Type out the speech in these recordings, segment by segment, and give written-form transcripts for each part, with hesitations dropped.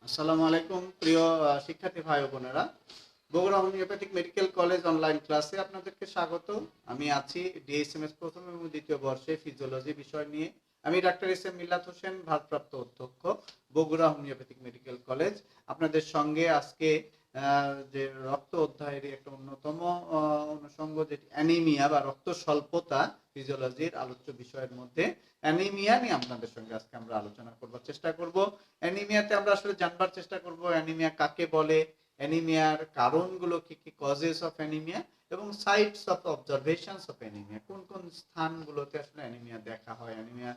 আসসালামু আলাইকুম প্রিয় শিক্ষার্থী ভাই ও বোনেরা, Bogura homeopathic medical college online ক্লাসে আপনাদেরকে স্বাগত। আমি আছি ডিএসএমএস প্রথম এবং দ্বিতীয় বর্ষে ফিজিওলজি বিষয় নিয়ে। আমি ডাক্তার এস এম মিল্লাত হোসেন, ভারপ্রাপ্ত অধ্যক্ষ, বগুড়া হোমিওপ্যাথিক মেডিকেল কলেজ। আপনাদের সঙ্গে আজকে যে রক্ত অধ্যায়ের একটা অন্যতম অনুষঙ্গ, যেটি অ্যানিমিয়া বা রক্ত স্বল্পতা, ফিজিওলজির আলোচ্য বিষয়ের মধ্যে অ্যানিমিয়া নিয়ে আপনাদের সঙ্গে আজকে আমরা আলোচনা করবার চেষ্টা করব। অ্যানিমিয়াতে আমরা আসলে জানবার চেষ্টা করব অ্যানিমিয়া কাকে বলে, অ্যানিমিয়ার কারণগুলো কি কি, কজেস অফ অ্যানিমিয়া এবং sites of observations of anaemia, কোন কোন স্থানগুলোতে আসলে অ্যানিমিয়া দেখা হয়। অ্যানিমিয়া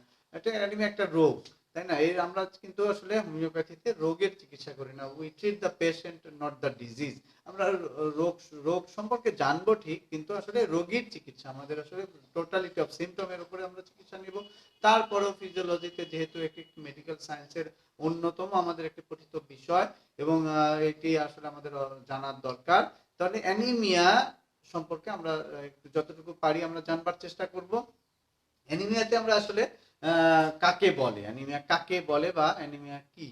একটা রোগ, তাই না? এর আমরা কিন্তু আসলে হোমিওপ্যাথিতে রোগের চিকিৎসা করি না, we treat the patient not the disease. আমরা রোগ রোগ সম্পর্কে জানবো ঠিক, কিন্তু আসলে রোগীর চিকিৎসা, আমাদের আসলে টোটালিটি অফ সিমটমের উপরে আমরা চিকিৎসা নিব। তারপরেও ফিজিওলজিতে যেহেতু একটি মেডিকেল সায়েন্সের অন্যতম আমাদের একটি পঠিত বিষয় এবং এটি আসলে আমাদের জানার দরকার, তাহলে অ্যানিমিয়া সম্পর্কে আমরা একটু যতটুকু পারি আমরা জানবার চেষ্টা করব। অ্যানিমিয়াতে আমরা আসলে কাকে বলে, অ্যানিমিয়া কাকে বলে বা অ্যানিমিয়া কি।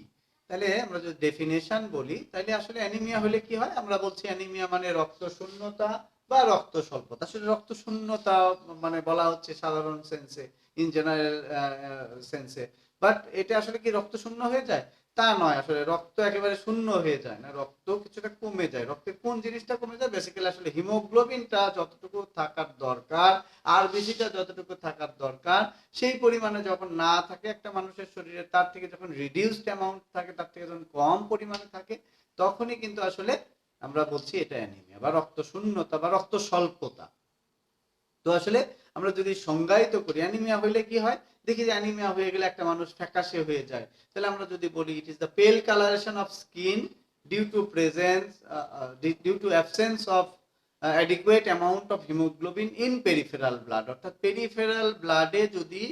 তাহলে আমরা যদি ডেফিনেশন বলি, তাহলে আসলে অ্যানিমিয়া হলে কি হয়, আমরা বলছি অ্যানিমিয়া মানে রক্ত শূন্যতা বা রক্ত স্বল্পতা। আসলে রক্ত শূন্যতা মানে বলা হচ্ছে সাধারণ সেন্সে, ইন জেনারেল সেন্সে, বাট এটা আসলে কি রক্ত শূন্য হয়ে যায়? তা নয়, আসলে রক্ত একেবারে শূন্য হয়ে যায় না, রক্ত কিছুটা কমে যায়। রক্তের কোন জিনিসটা কমে যায়? বেসিক্যালি আসলে হিমোগ্লোবিনটা যতটুকু থাকার দরকার, আর বেশিটা যতটুকু থাকার দরকার, সেই পরিমাণে যখন না থাকে একটা মানুষের শরীরে, তার থেকে যখন রিডিউসড অ্যামাউন্ট থাকে, তার থেকে যখন কম পরিমাণে থাকে, তখনই কিন্তু আসলে আমরা বলছি এটা অ্যানিমিয়া বা রক্ত শূন্যতা বা রক্ত স্বল্পতা। তো আসলে আমরা যদি সংজ্ঞায়িত করি অ্যানিমিয়া হইলে কি হয়, দেখি যে অ্যানিমিয়া হয়ে গেলে একটা মানুষ ফ্যাকাশে হয়ে যায়। তাহলে আমরা যদি বলি it is the pale colouration of skin due to presence, due to absence of adequate amount of haemoglobin in peripheral blood. অর্থাৎ পেরিফেরাল ব্লাডে যদি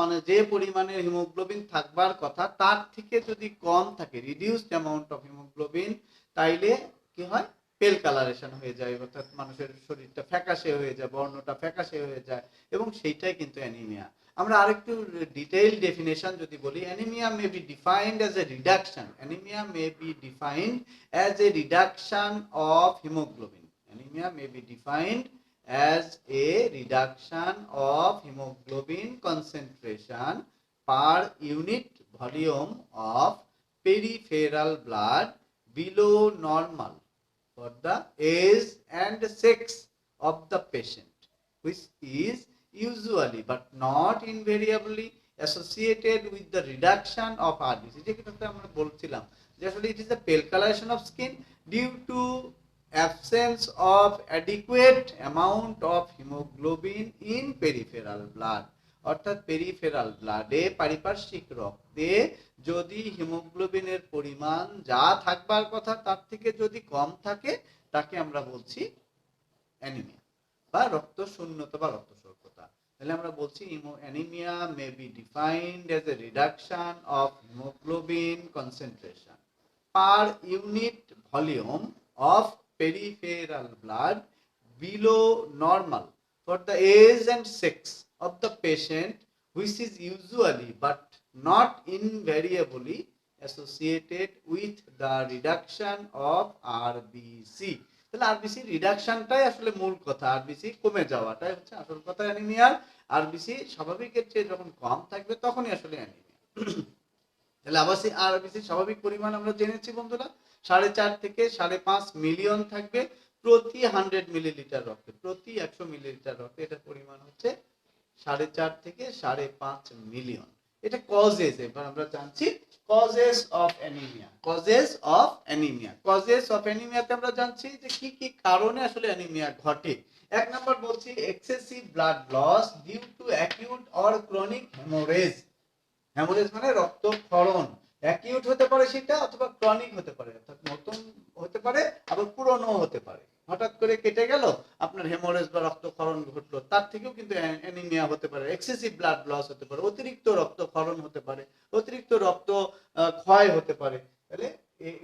মানে যে পরিমাণে হিমোগ্লোবিন থাকবার কথা তার থেকে যদি কম থাকে, রিডিউসড অ্যামাউন্ট অফ হিমোগ্লোবিন, তাইলে কি হয়, পেল কালারেশন হয়ে যায়, অর্থাৎ মানুষের শরীরটা ফ্যাকাশে হয়ে যায়, বর্ণটা ফ্যাকাশে হয়ে যায়, এবং সেইটাই কিন্তু অ্যানিমিয়া। আমরা আরেকটু ডিটেইল ডেফিনেশন যদি বলি, anaemia may be defined as a reduction, anaemia may be defined as a reduction of haemoglobin, anaemia may be defined as a reduction of hemoglobin concentration per unit volume of peripheral blood below normal for the age and sex of the patient, which is usually but not invariably associated with the reduction of RBC. যেটা আমরা বলছিলাম যে আসলে it is the pale coloration of skin due to absence of adequate amount of hemoglobin in peripheral blood। অর্থাৎ peripheral ব্লাডে, পারিপার্শ্বিক রক্তে যদি হিমোগ্লোবিনের পরিমাণ যা থাকবার কথা তার থেকে যদি কম থাকে, তাকে আমরা বলছি অ্যানিমিয়া বা রক্ত শূন্যতা বা রক্ত স্বল্পতা। তাহলে আমরা বলছি anaemia may be defined as a reduction of haemoglobin concentration per unit volume of peripheral blood below normal for the age and sex of the patient, which is usually but not invariably associated with the reduction of RBC। তাহলে RBC রিডাকশনটাই আসলে মূল কথা, RBC কমে যাওয়াটাই হচ্ছে আসল কথা অ্যানিমিয়ার। RBC স্বাভাবিকের চেয়ে যখন কম থাকবে তখনই আসলে অ্যানিমিয়া। তাহলে আরবিসি স্বাভাবিক পরিমাণ আমরা জেনেছি বন্ধুরা, 4.5 থেকে 5.5 মিলিয়ন থাকবে প্রতি 100 মিলিলিটার রক্তে, প্রতি 100 মিলিলিটার রক্তে এটার পরিমাণ হচ্ছে 4.5 থেকে 5.5 মিলিয়ন। এটা কজেস, এবার আমরা জানছি causes of anaemia. Causes of anaemia, causes of অ্যানিমিয়াতে আমরা জানছি যে কি কি কারণে আসলে অ্যানিমিয়া ঘটে। এক নাম্বার বলছি excessive blood loss due to acute or chronic haemorrhage. Haemorrhage মানে রক্তক্ষরণ, অ্যাকিউট হতে পারে সেটা, অথবা ক্রনিক হতে পারে, অর্থাৎ নতুন হতে পারে আবার পুরনো হতে পারে। হঠাৎ করে কেটে গেল, আপনার হেমোরেজ বা রক্তক্ষরণ ঘটলো, তার থেকেও কিন্তু অ্যানিমিয়া হতে পারে। এক্সেসিভ ব্লাড লস হতে পারে, অতিরিক্ত রক্তক্ষরণ হতে পারে, অতিরিক্ত রক্ত ক্ষয় হতে পারে। তাহলে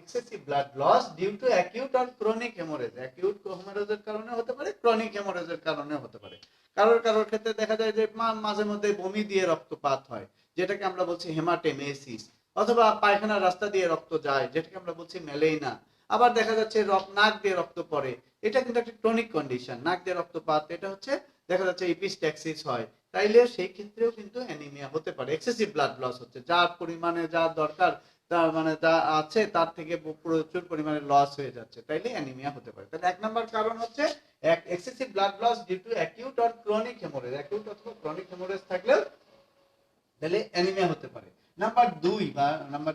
excessive blood loss due to acute আর ক্রনিক হেমোরেজ, অ্যাকিউট হেমোরেজের কারণে হতে পারে, ক্রনিক হেমোরেজের কারণে হতে পারে। কারোর ক্ষেত্রে দেখা যায় যে মাঝে মধ্যে বমি দিয়ে রক্তপাত হয়, যেটাকে আমরা বলছি হেমাটেমেসিস। অথবা পায়খানার রাস্তা দিয়ে রক্ত যায়, যেটাকে আমরা বলছি মেলেইনা। আবার দেখা যাচ্ছে নাক দিয়ে রক্ত পড়ে, এটা কিন্তু একটা ক্রনিক কন্ডিশন, নাক দিয়ে রক্তপাত, এটা হচ্ছে দেখা যাচ্ছে ইপিস্ট্যাক্সিস হয়, তাইলে সেই ক্ষেত্রেও কিন্তু অ্যানিমিয়া হতে পারে। এক্সেসিভ ব্লাড লস হচ্ছে, যার পরিমাণে যা দরকার, তার মানে যা আছে তার থেকে প্রচুর পরিমাণে লস হয়ে যাচ্ছে, তাইলে অ্যানিমিয়া হতে পারে। তাহলে এক নম্বর কারণ হচ্ছে excessive blood loss due to acute or chronic haemorrhage, acute অথবা ক্রনিক হেমোরেজ থাকলে তাহলে অ্যানিমিয়া হতে পারে। নাম্বার 2 বা নাম্বার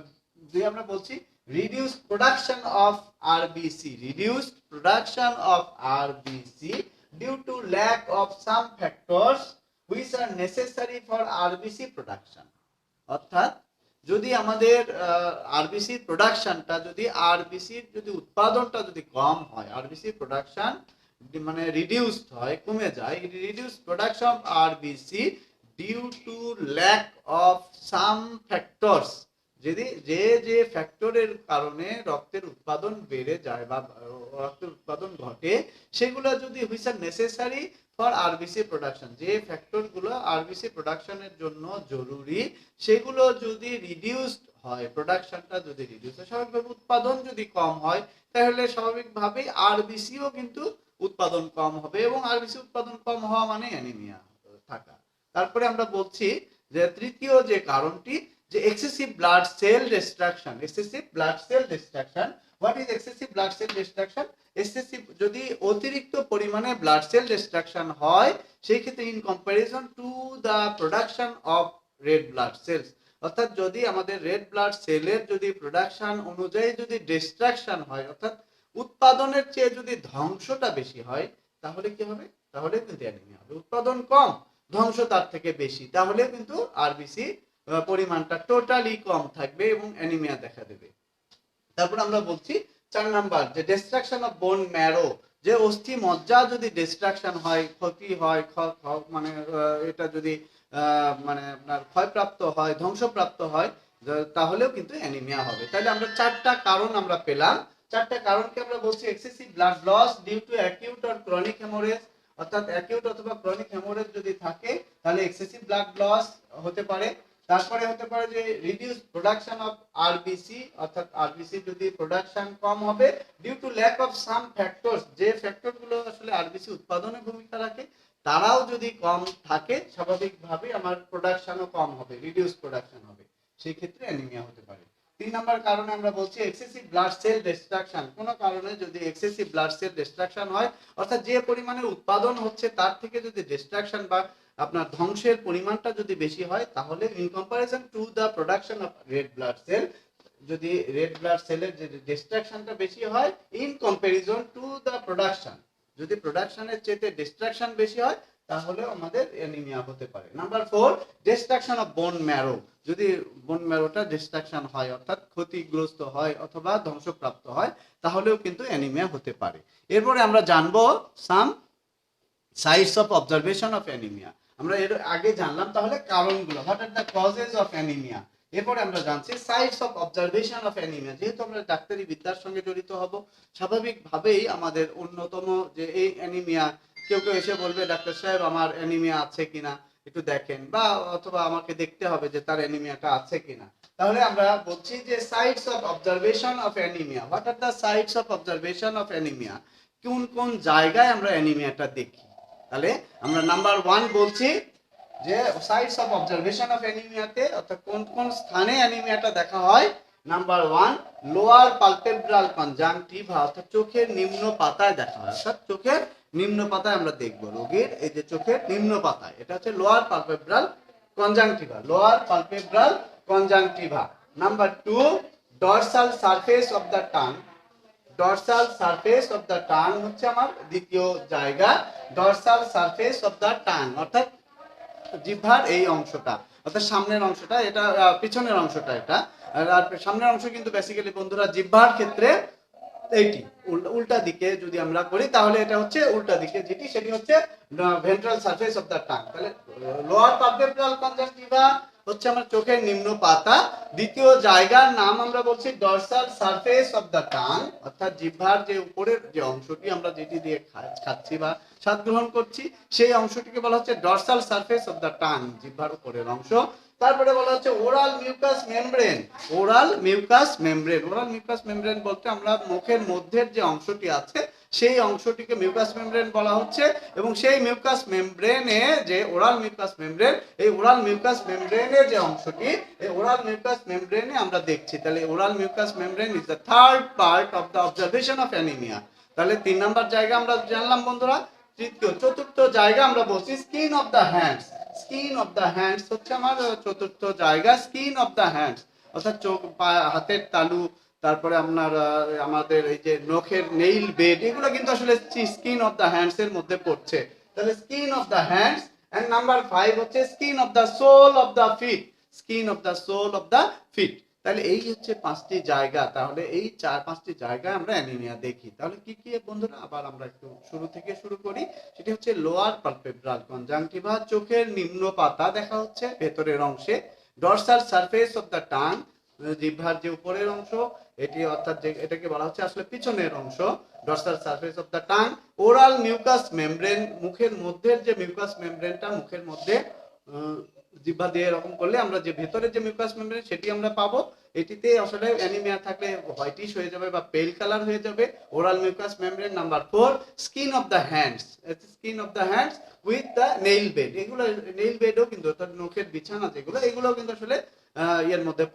2 আমরা বলছি reduced production of RBC, reduced production of RBC due to lack of some factors which are necessary for RBC production। অর্থাৎ যদি আমাদের আরবিসি প্রোডাকশনটা, যদি আরবিসির যদি উৎপাদনটা যদি কম হয়, আরবিসি প্রোডাকশন মানে রিডিউসড হয়, কমে যায়, reduce production of RBC due to lack of some factors, যদি যে ফ্যাক্টরের কারণে রক্তের উৎপাদন বেড়ে যায় বা রক্তের উৎপাদন ঘটে, সেগুলো যদি which are necessary for RBC production, যে ফ্যাক্টরগুলো আরবিসি প্রোডাকশনের জন্য জরুরি, সেগুলো যদি রিডিউসড হয়, প্রোডাকশনটা যদি রিডিউস হয়, স্বাভাবিকভাবে উৎপাদন যদি কম হয়, তাহলে স্বাভাবিকভাবেই আরবিসিও কিন্তু উৎপাদন কম হবে, এবং আরবিসি উৎপাদন কম হওয়া মানে অ্যানিমিয়া থাকা। তারপরে আমরা বলছি যে তৃতীয় যে কারণটি, যে excessive blood cell destruction, excessive blood cell destruction. What is excessive blood cell destruction? Excessive যদি অতিরিক্ত পরিমাণে ব্লাড সেল ডিস্ট্রাকশন হয়, সেই ক্ষেত্রে in comparison to the production of red blood cells, অর্থাৎ যদি আমাদের রেড ব্লাড সেলের যদি প্রোডাকশন অনুযায়ী যদি ডিস্ট্রাকশন হয়, অর্থাৎ উৎপাদনের চেয়ে যদি ধ্বংসটা বেশি হয়, তাহলে কি হবে? তাহলে কিন্তু অ্যানিমিয়া হবে। উৎপাদন কম, ধ্বংস তার থেকে বেশি, তাহলে কিন্তু আরবিসি পরিমাণটা টোটালি কম থাকবে এবং অ্যানিমিয়া দেখা দেবে। তারপর আমরা বলছি 4 নাম্বার, যে ডিস্ট্রাকশন অফ বোন ম্যারো, যে অস্থি মজ্জা যদি ডিস্ট্রাকশন হয়, ক্ষতি হয়, মানে এটা যদি মানে আপনার ক্ষয়প্রাপ্ত হয়, ধ্বংসপ্রাপ্ত হয়, তাহলেও কিন্তু অ্যানিমিয়া হবে। তাহলে আমরা 4টা কারণ আমরা পেলাম। 4টা কারণকে আমরা বলছি excessive blood loss due to acute or chronic haemorrhage, অর্থাৎ অ্যাকিউট অথবা ক্রনিক হেমোরেজ যদি থাকে, তাহলে এক্সেসিভ ব্লাড লস হতে পারে। তারপরে হতে পারে যে রিডিউস প্রোডাকশন অফ আরবিসি, অর্থাৎ আরবিসি যদি প্রোডাকশন কম হবে due to lack of some factors, যে ফ্যাক্টরগুলো আসলে আরবিসি উৎপাদনে ভূমিকা রাখে, তারাও যদি কম থাকে, স্বাভাবিকভাবে আমার প্রোডাকশনও কম হবে, রিডিউস প্রোডাকশন হবে, সেই ক্ষেত্রে অ্যানিমিয়া হতে পারে। 3 নাম্বার কারণে আমরা বলছি এক্সেসিভ ব্লাড সেল ডিস্ট্রাকশন। কোনো কারণে যদি এক্সেসিভ ব্লাড সেল ডিস্ট্রাকশন হয়, অর্থাৎ যে পরিমাণে উৎপাদন হচ্ছে তার থেকে যদি ডিস্ট্রাকশন বা আপনার ধ্বংসের পরিমাণটা যদি বেশি হয়, তাহলে in comparison to the production of red blood cell, যদি রেড ব্লাড সেলের যে ডিস্ট্রাকশনটা বেশি হয় in comparison to the production, যদি প্রোডাকশনের চেয়ে ডিস্ট্রাকশন বেশি হয়, তাহলে আমাদের অ্যানিমিয়া হতে পারে। Number 4, destruction of bone marrow, যদি বোন ম্যারোটা ডিস্ট্রাকশন হয়, অর্থাৎ ক্ষতিগ্রস্ত হয় অথবা ধ্বংসপ্রাপ্ত হয়, তাহলেও কিন্তু অ্যানিমিয়া হতে পারে। এরপরে আমরা জানবো some sites of observation of anaemia. আমরা এর আগে জানলাম তাহলে কারণগুলো, what are the causes of anaemia. এরপরে আমরা জানছি sites of observation of anaemia. যেহেতু আমরা ডাক্তারি বিদ্যার সঙ্গে জড়িত হব, স্বাভাবিকভাবেই আমাদের অন্যতম যে এই অ্যানিমিয়া, কেউ কেউ এসে বলবে ডাক্তার সাহেব আমার অ্যানিমিয়া আছে কিনা একটু দেখেন, বা অথবা আমাকে দেখতে হবে যে তার অ্যানিমিয়াটা আছে কিনা। তাহলে আমরা বলছি যে sites of observation of anaemia. What are the sites of observation of anaemia? কোন কোন জায়গায় আমরা অ্যানিমিয়াটা দেখি? তাহলে আমরা নাম্বার 1 বলছি যে সাইটস অফ অবজারভেশন অফ অ্যানিমিয়াতে, অর্থাৎ কোন কোন স্থানে অ্যানিমিয়াটা দেখা হয়। নাম্বার 1, লোয়ার পালপেব্রাল কনজাংক্টিভা, অর্থাৎ চোখের নিম্ন পাতায় দেখা হয়, অর্থাৎ চোখের নিম্ন পাতায় আমরা দেখব রোগীর এই যে চোখের নিম্ন পাতায়, এটা হচ্ছে lower palpebral conjunctiva, lower palpebral conjunctiva. Number 2, dorsal surface of the tongue, dorsal surface of the tongue হচ্ছে আমার দ্বিতীয় জায়গা। Dorsal surface of the tongue অর্থাৎ জিহ্বার এই অংশটা, অর্থাৎ সামনের অংশটা, এটা পিছনের অংশটা, এটা আর সামনের অংশ কিন্তু বেসিক্যালি বন্ধুরা জিহ্বার ক্ষেত্রে এইটি উল্টা দিকে যদি আমরা করি, তাহলে এটা হচ্ছে উল্টা দিকে, যেটি সেটি হচ্ছে ventral surface of the tongue. তাহলে লোয়ার পালপেব্রাল কনজাংক্টিভা হচ্ছে আমার চোখের নিম্ন পাতা। দ্বিতীয় জায়গার নাম আমরা বলছি dorsal surface of the tongue, অর্থাৎ জিহ্বার যে উপরের যে অংশটি আমরা যেটি দিয়ে খাচ্ছি বা স্বাদ গ্রহণ করছি, সেই অংশটিকে বলা হচ্ছে dorsal surface of the tongue, জিহ্বার উপরের অংশ। তারপরে বলা হচ্ছে oral mucous membrane. Oral mucous membrane, oral mucous membrane বলতে আমরা মুখের মধ্যের যে অংশটি আছে সেই অংশটিকে মিউকাস মেমব্রেন বলা হচ্ছে, এবং সেই মিউকাস মেমব্রেনে যে ওরাল মিউকাস মেমব্রেন, এই ওরাল মিউকাস মেমব্রেনের যে অংশটি, এই ওরাল মিউকাস মেমব্রেনে আমরা দেখছি। তাহলে oral mucous membrane is the third part of the observation of anaemia. তাহলে 3 নাম্বার জায়গা আমরা জানলাম বন্ধুরা। তৃতীয়, চতুর্থ জায়গা আমরা বলছি skin of the hands. Skin of the hands হচ্ছে আমার চতুর্থ জায়গা, স্কিন অফ দ্য হ্যান্ডস, অর্থাৎ চোখ, হাতের তালু, তারপরে আপনার আমাদের এই যে নখের নেইল বেড, এগুলো কিন্তু আসলে স্কিন অফ দ্য হ্যান্ডস এর মধ্যে পড়ছে। তাহলে skin of the hands. And number 5 হচ্ছে skin of the sole of the feet. Skin of the sole of the feet. তাহলে এই হচ্ছে 5টি জায়গা। তাহলে এই 4-5টি জায়গায় আমরা অ্যানিমিয়া দেখি। তাহলে কি কি বন্ধুরা, আবার আমরা একটু শুরু থেকে শুরু করি। সেটি হচ্ছে লোয়ার পালপেব্রাল কনজাংটিভা, চোখের নিম্ন পাতা দেখা হচ্ছে ভেতরের অংশে। Dorsal surface of the tongue, জিহ্বার যে উপরের অংশ এটি, অর্থাৎ যে এটাকে বলা হচ্ছে আসলে পিছনের অংশ, dorsal surface of the tongue. Oral mucous membrane, মুখের মধ্যের যে মিউকাস মেমব্রেনটা মুখের মধ্যে জিহ্বা দিয়ে এরকম করলে আমরা যে ভেতরের যে মিউকাস মেমব্রেন সেটি আমরা পাবো। এটিতে আসলে অ্যানিমিয়া থাকলে হোয়াইটিশ হয়ে যাবে বা পেল কালার হয়ে যাবে। Oral mucous membrane. Number 4, skin of the hands. Skin of the hands with the nail bed. এগুলো নেইল বেডও কিন্তু, অর্থাৎ নখের বিছানা যেগুলো, এগুলো কিন্তু আসলে এর মধ্যে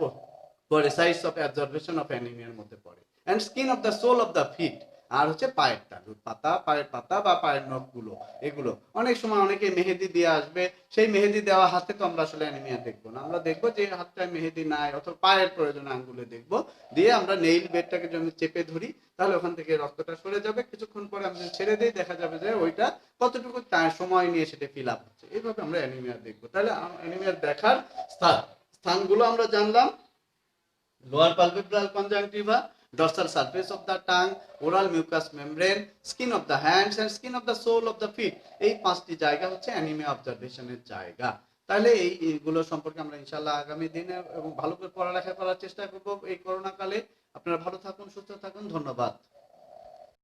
পড়ে, সাইজ অফ অ্যাবজর্বেশন অফ অ্যানিমিয়ার মধ্যে পড়ে। And skin of the sole of the feet, আর হচ্ছে পায়ের তালুর পাতা, পায়ের পাতা বা পায়ের নখগুলো, এগুলো অনেক সময় অনেকে মেহেদি দিয়ে আসবে, সেই মেহেদি দেওয়া হাতে তো আমরা আসলে অ্যানিমিয়া দেখবো না। আমরা দেখবো যে হাতটায় মেহেদি নাই অথবা পায়ের প্রয়োজনে আঙ্গুলে দেখবো, দিয়ে আমরা নেইল বেডটাকে যদি চেপে ধরি তাহলে ওখান থেকে রক্তটা সরে যাবে। কিছুক্ষণ পরে আমরা ছেড়ে দিই, দেখা যাবে যে ওইটা কতটুকু সময় নিয়ে সেটা ফিল আপ হচ্ছে। এইভাবে আমরা অ্যানিমিয়া দেখবো। তাহলে অ্যানিমিয়া দেখার স্থানগুলো আমরা জানলাম। Lower palpebral conjunctiva, dorsal surface of the tongue, oral mucous membrane, skin of the hands and skin of the sole of the feet। এই 5টি জায়গা হচ্ছে অ্যানিমিয়া অবজারভেশনের জায়গা। তাহলে এইগুলো সম্পর্কে আমরা ইনশাআল্লাহ আগামী দিনে এবং ভালো করে পড়ালেখা করার চেষ্টা করব এই করোনা কালে। আপনারা ভালো থাকুন, সুস্থ থাকুন, ধন্যবাদ।